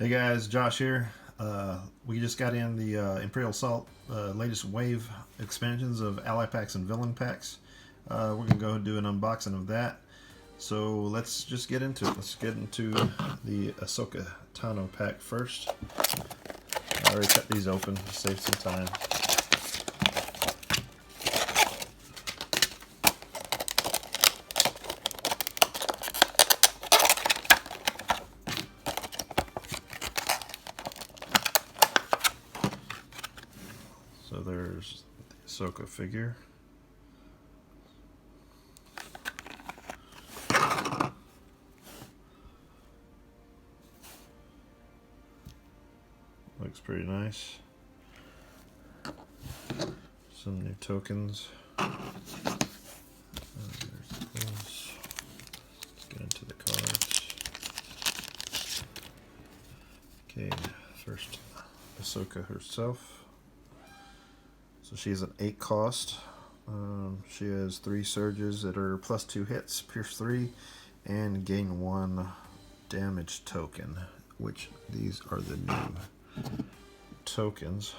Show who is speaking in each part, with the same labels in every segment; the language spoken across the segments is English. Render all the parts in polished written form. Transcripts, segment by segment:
Speaker 1: Hey guys, Josh here. We just got in the Imperial Assault latest wave expansions of ally packs and villain packs. We're going to go and do an unboxing of that. So let's just get into it. Let's get into the Ashoka Tano pack first. I already cut these open to save some time. So there's the Ashoka figure. Looks pretty nice. Some new tokens. There's those. Let's get into the cards. Okay, first Ashoka herself. So she's an 8 cost. She has 3 surges that are plus 2 hits, pierce 3, and gain 1 damage token, which these are the new tokens.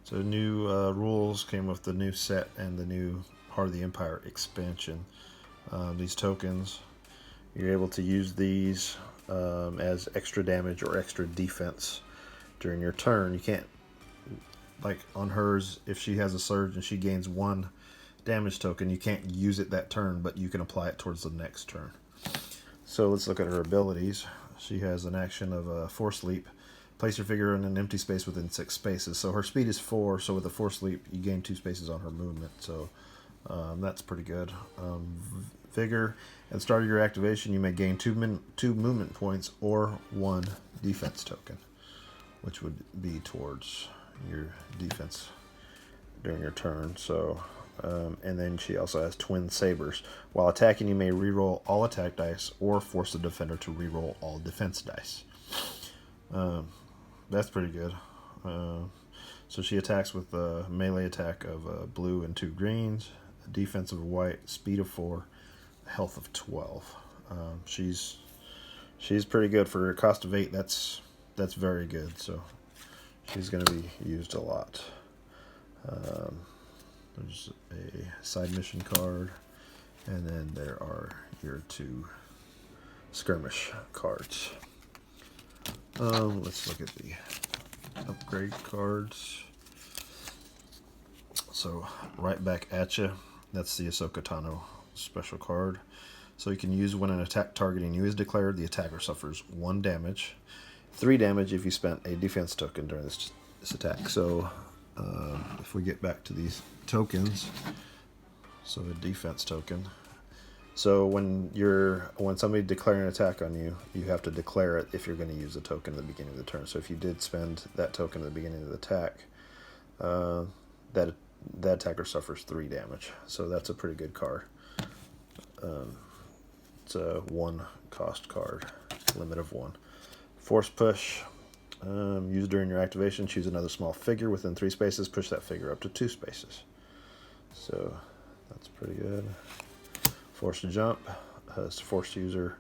Speaker 1: So new rules came with the new set and the new Heart of the Empire expansion. These tokens, you're able to use these as extra damage or extra defense during your turn. You can't, like on hers, if she has a surge and she gains 1 damage token, you can't use it that turn, but you can apply it towards the next turn. So let's look at her abilities. She has an action of Force Leap. Place your figure in an empty space within 6 spaces. So her speed is 4, so with a Force Leap, you gain 2 spaces on her movement. So that's pretty good. Vigor. At the start of your activation, you may gain 2 movement points or 1 defense token, which would be towards your defense during your turn. So, and then she also has Twin Sabers. While attacking, you may reroll all attack dice or force the defender to reroll all defense dice. That's pretty good. So she attacks with a melee attack of blue and 2 greens, a defense of white, speed of 4, health of 12. She's pretty good for a cost of 8. That's very good. So she's going to be used a lot. There's a side mission card, and then there are your 2 skirmish cards. Let's look at the upgrade cards. So right back at you, that's the Ashoka Tano special card. So you can use when an attack targeting you is declared, the attacker suffers 1 damage, 3 damage if you spent a defense token during this attack. So if we get back to these tokens, so a defense token. So when somebody declaring an attack on you, you have to declare it if you're going to use a token at the beginning of the turn. So if you did spend that token at the beginning of the attack, that attacker suffers 3 damage. So that's a pretty good card. It's a 1 cost card, limit of 1. Force Push. Used during your activation, choose another small figure within 3 spaces, push that figure up to 2 spaces. So that's pretty good. Force to Jump. As force user,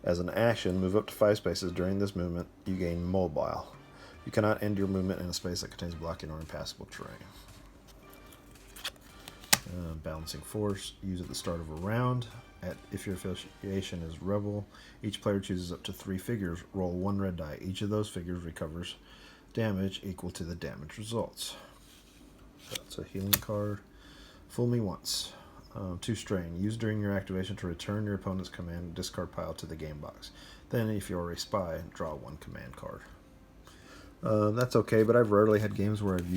Speaker 1: as an action, move up to 5 spaces. During this movement, you gain Mobile. You cannot end your movement in a space that contains blocking or impassable terrain. Balancing Force. Use at the start of a round. If your affiliation is Rebel, each player chooses up to 3 figures. Roll 1 red die. Each of those figures recovers damage equal to the damage results. That's a healing card. Fool Me Once. 2 Strain. Use during your activation to return your opponent's command discard pile to the game box. Then, if you're a spy, draw 1 command card. That's okay, but I've rarely had games where I've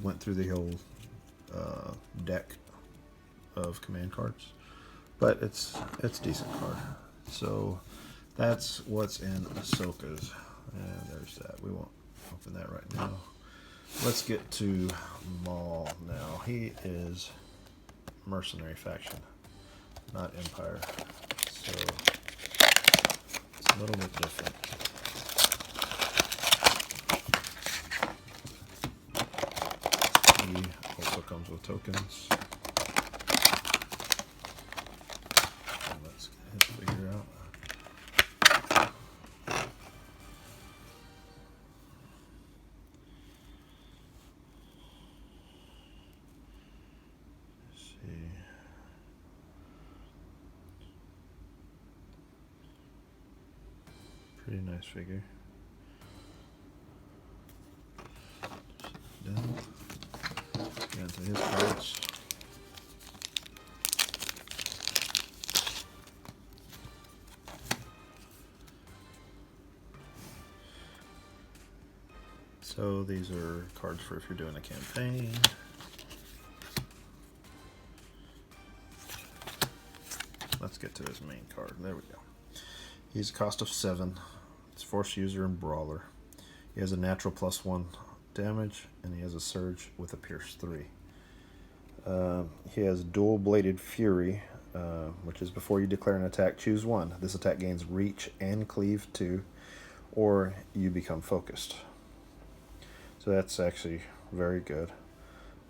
Speaker 1: went through the whole deck of command cards. But it's a decent card. So that's what's in Ashoka's. And there's that. We won't open that right now. Let's get to Maul now. He is mercenary faction, not Empire. So it's a little bit different. He also comes with tokens. Let's figure out. Pretty nice figure. Down. Get into his cards. So these are cards for if you're doing a campaign. Let's get to his main card. There we go. He's a cost of 7. It's Force User and Brawler. He has a natural +1 damage, and he has a Surge with a Pierce 3. He has Dual Bladed Fury, which is before you declare an attack, choose one. This attack gains Reach and Cleave 2, or you become focused. So that's actually very good.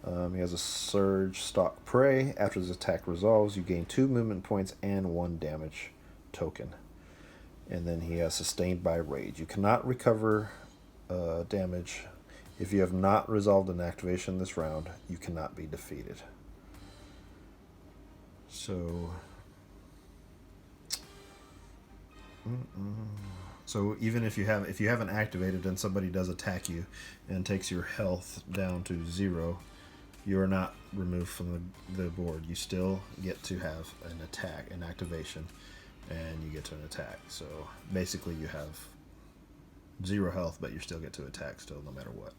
Speaker 1: He has a Surge Stalk Prey. After this attack resolves, you gain 2 movement points and 1 damage token. And then he has Sustained by Rage. You cannot recover damage. If you have not resolved an activation this round, you cannot be defeated. So, so even if you haven't activated and somebody does attack you and takes your health down to 0, you are not removed from the board. You still get to have an attack, an activation, and you get to an attack. So basically you have 0 health, but you still get to attack still no matter what,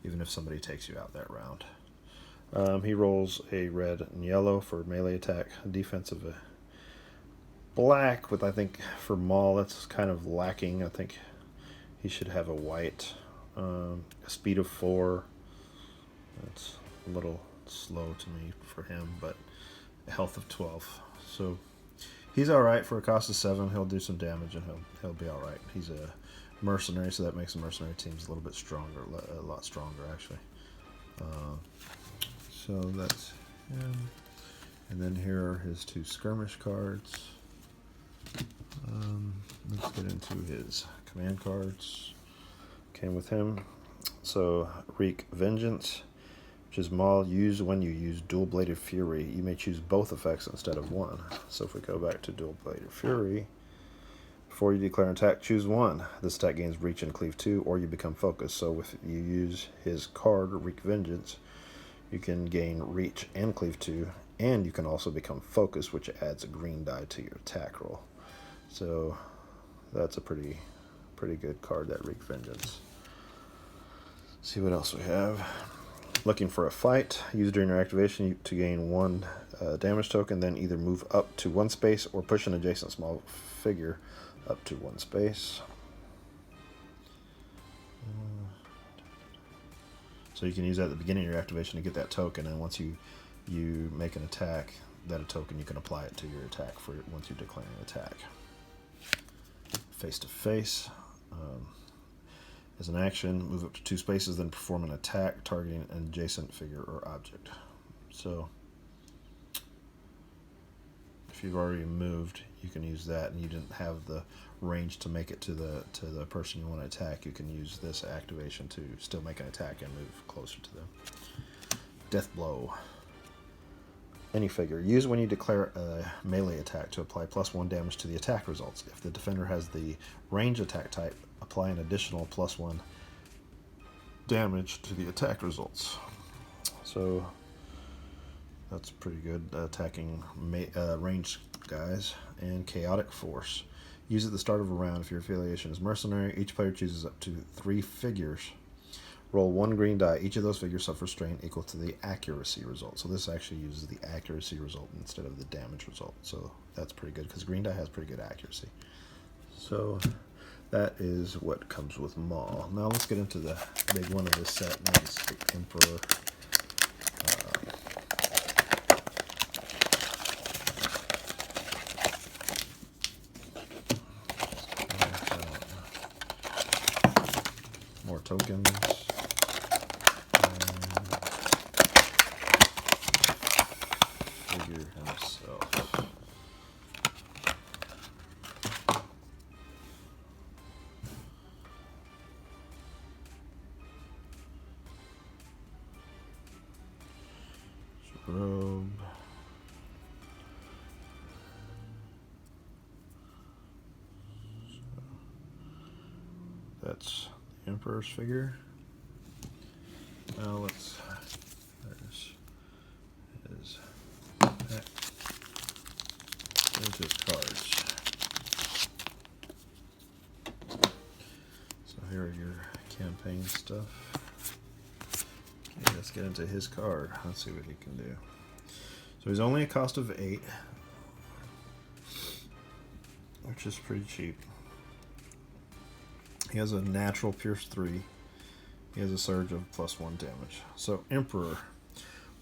Speaker 1: even if somebody takes you out that round. He rolls a red and yellow for melee attack, defensive black with, I think, for Maul, that's kind of lacking. I think he should have a white. A speed of 4. That's a little slow to me for him, but a health of 12. So he's alright for a cost of 7. He'll do some damage and he'll be alright. He's a mercenary, so that makes the mercenary teams a little bit stronger, a lot stronger actually. So that's him. And then here are his 2 skirmish cards. Let's get into his command cards. Came with him. So Wreak Vengeance, which is Maul. Use when you use Dual Bladed Fury. You may choose both effects instead of one. So if we go back to Dual Bladed Fury, before you declare an attack, choose one. This attack gains Reach and Cleave 2, or you become focused. So if you use his card, Wreak Vengeance, you can gain Reach and Cleave 2, and you can also become focused, which adds a green die to your attack roll. So that's a pretty good card, that Wreak Vengeance. See what else we have. Looking for a fight. Use during your activation to gain 1 damage token, then either move up to 1 space or push an adjacent small figure up to 1 space. So you can use that at the beginning of your activation to get that token, and once you make an attack, that a token, you can apply it to your attack for once you declare an attack. Face to face. As an action, move up to 2 spaces, then perform an attack targeting an adjacent figure or object. So if you've already moved, you can use that, and you didn't have the range to make it to the person you want to attack, you can use this activation to still make an attack and move closer to them. Death Blow. Any figure. Use when you declare a melee attack to apply +1 damage to the attack results. If the defender has the range attack type, apply an additional +1 damage to the attack results. So that's pretty good, attacking ranged guys. And Chaotic Force. Use at the start of a round if your affiliation is mercenary. Each player chooses up to 3 figures. Roll 1 green die. Each of those figures suffers strain equal to the accuracy result. So this actually uses the accuracy result instead of the damage result. So that's pretty good because green die has pretty good accuracy. So that is what comes with Maul. Now let's get into the big one of this set. And that is the Emperor. More tokens. Figure himself. Robe. That's the Emperor's figure. Now there's his pack. There's his cards. So here are your campaign stuff. Okay, let's get into his card. Let's see what he can do. So he's only a cost of 8, which is pretty cheap. He has a natural Pierce 3. He has a surge of +1 damage. So Emperor.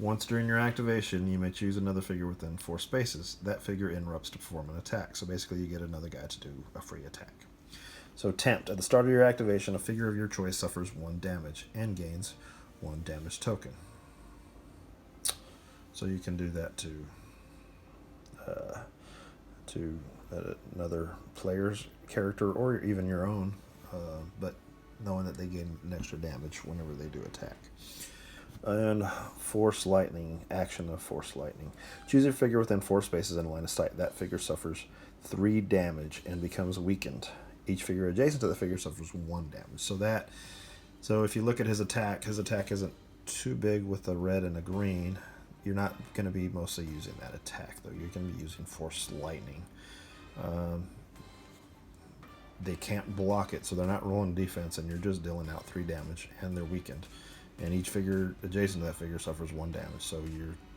Speaker 1: Once during your activation, you may choose another figure within 4 spaces. That figure interrupts to perform an attack. So basically you get another guy to do a free attack. So Tempt. At the start of your activation, a figure of your choice suffers 1 damage and gains 1 damage token. So you can do that to another player's character or even your own, but knowing that they gain an extra damage whenever they do attack. And Force Lightning, action of Force Lightning. Choose a figure within 4 spaces in line of sight. That figure suffers 3 damage and becomes weakened. Each figure adjacent to the figure suffers 1 damage. So if you look at his attack isn't too big with a red and a green. You're not going to be mostly using that attack, though. You're going to be using Force Lightning. They can't block it, so they're not rolling defense, and you're just dealing out 3 damage, and they're weakened. And each figure adjacent to that figure suffers 1 damage, so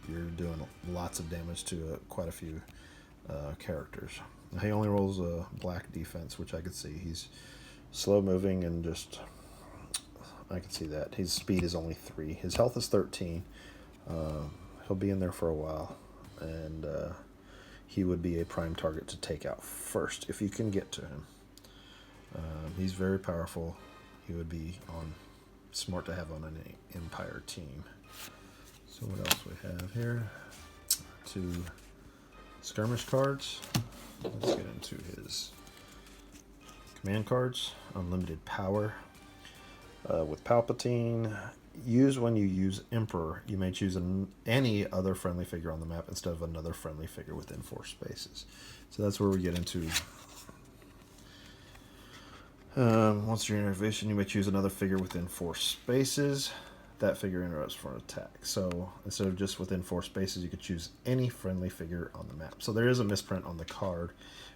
Speaker 1: you're doing lots of damage to quite a few characters. He only rolls a black defense, which I could see. He's slow moving and just... I can see that. His speed is only 3. His health is 13. He'll be in there for a while, and he would be a prime target to take out first if you can get to him. He's very powerful. He would be smart to have on an Empire team. So what else we have here? 2 skirmish cards. Let's get into his command cards. Unlimited power. With Palpatine, when you use Emperor, you may choose any other friendly figure on the map instead of another friendly figure within 4 spaces. So that's where we get into... once during activation, you may choose another figure within 4 spaces. That figure interrupts for an attack. So instead of just within 4 spaces, you could choose any friendly figure on the map. So there is a misprint on the card.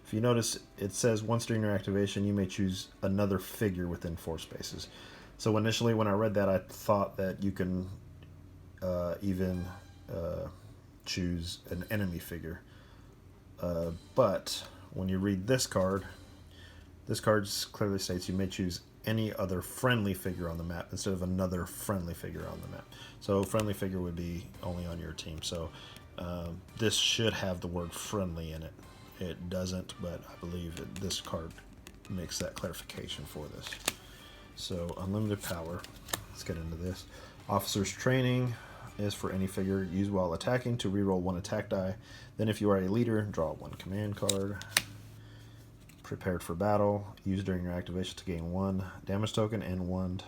Speaker 1: If you notice, it says once during your activation, you may choose another figure within 4 spaces. So initially, when I read that, I thought that you can even choose an enemy figure. But when you read this card clearly states you may choose any other friendly figure on the map instead of another friendly figure on the map. So friendly figure would be only on your team. So this should have the word friendly in it. It doesn't, but I believe that this card makes that clarification for this. So unlimited power. Let's get into this. Officer's training is for any figure used while attacking to reroll 1 attack die. Then if you are a leader, draw 1 command card. Prepared for battle, used during your activation to gain 1 damage token and 1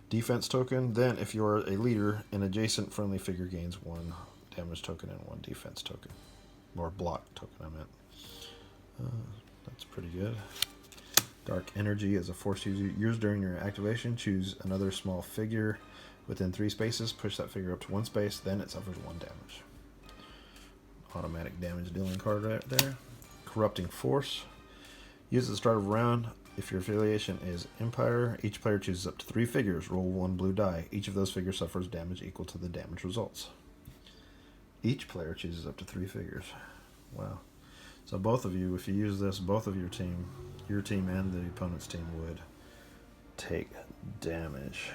Speaker 1: defense token. Then if you are a leader, an adjacent friendly figure gains 1 damage token and 1 defense token. Or block token, I meant. That's pretty good. Dark Energy is a force user used during your activation. Choose another small figure within 3 spaces. Push that figure up to 1 space. Then it suffers 1 damage. Automatic damage dealing card right there. Corrupting Force. Used at the start of a round. If your affiliation is Empire, each player chooses up to 3 figures. Roll 1 blue die. Each of those figures suffers damage equal to the damage results. Each player chooses up to 3 figures. Wow. So both of you, if you use this, both of your team and the opponent's team would take damage.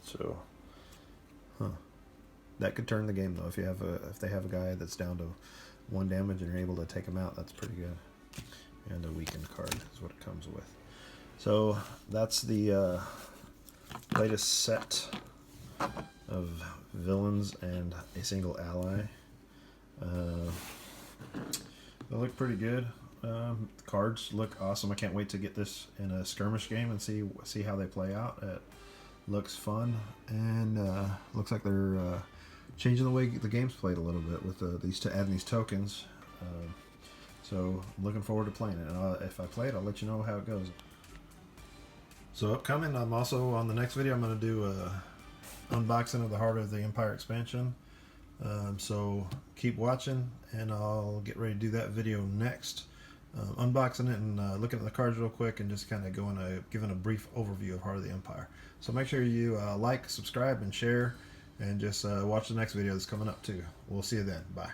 Speaker 1: So, that could turn the game though. If they have a guy that's down to 1 damage and you're able to take him out, that's pretty good. And a weakened card is what it comes with. So that's the latest set of villains and a single ally. They look pretty good. The cards look awesome. I can't wait to get this in a skirmish game and see how they play out. It looks fun, and looks like they're changing the way the game's played a little bit with adding these tokens. So I'm looking forward to playing it. And if I play it, I'll let you know how it goes. So upcoming, I'm also on the next video. I'm going to do a unboxing of the Heart of the Empire expansion. So keep watching, and I'll get ready to do that video next. Unboxing it and looking at the cards real quick, and just kind of giving a brief overview of Heart of the Empire. So make sure you like, subscribe, and share, and just watch the next video that's coming up too. We'll see you then. Bye.